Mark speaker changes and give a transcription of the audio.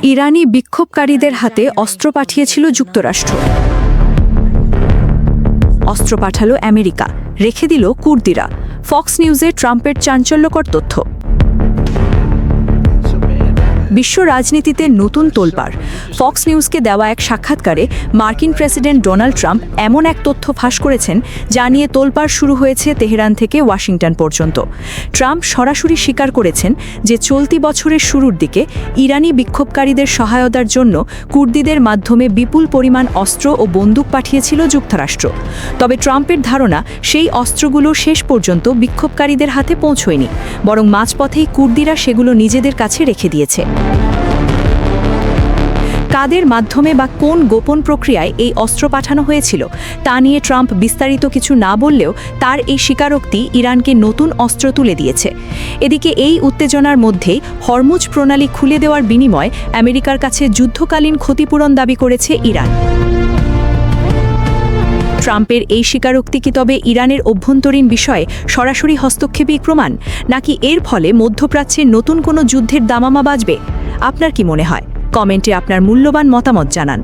Speaker 1: ইরানি বিক্ষোভকারীদের হাতে অস্ত্র পাঠিয়েছিল যুক্তরাষ্ট্র। অস্ত্র পাঠালো আমেরিকা, রেখে দিল কুর্দিরা। ফক্স নিউজে ট্রাম্পের চাঞ্চল্যকর তথ্য। বিশ্ব রাজনীতিতে নতুন তোলপাড়। ফক্স নিউজকে দেওয়া এক সাক্ষাৎকারে মার্কিন প্রেসিডেন্ট ডোনাল্ড ট্রাম্প এমন এক তথ্য ফাঁস করেছেন যা নিয়ে তোলপাড় শুরু হয়েছে তেহরান থেকে ওয়াশিংটন পর্যন্ত। ট্রাম্প সরাসরি স্বীকার করেছেন যে চলতি বছরের শুরুর দিকে ইরানি বিক্ষোভকারীদের সহায়তার জন্য কুর্দিদের মাধ্যমে বিপুল পরিমাণ অস্ত্র ও বন্দুক পাঠিয়েছিল যুক্তরাষ্ট্র। তবে ট্রাম্পের ধারণা সেই অস্ত্রগুলো শেষ পর্যন্ত বিক্ষোভকারীদের হাতে পৌঁছয়নি, বরং মাঝপথেই কুর্দিরা সেগুলো নিজেদের কাছে রেখে দিয়েছে। কাদের মাধ্যমে বা কোন গোপন প্রক্রিয়ায় এই অস্ত্র পাঠানো হয়েছিল তা নিয়ে ট্রাম্প বিস্তারিত কিছু না বললেও তার এই স্বীকারোক্তি ইরানকে নতুন অস্ত্র তুলে দিয়েছে। এদিকে এই উত্তেজনার মধ্যেই হরমুজ প্রণালী খুলে দেওয়ার বিনিময়ে আমেরিকার কাছে যুদ্ধকালীন ক্ষতিপূরণ দাবি করেছে ইরান। ট্রাম্পের এই স্বীকারোক্তি কি তবে ইরানের অভ্যন্তরীণ বিষয়ে সরাসরি হস্তক্ষেপই প্রমাণ, নাকি এর ফলে মধ্যপ্রাচ্যে নতুন কোনো যুদ্ধের দামামা বাজবে? আপনার কি মনে হয়? কমেন্টে আপনার মূল্যবান মতামত জানান।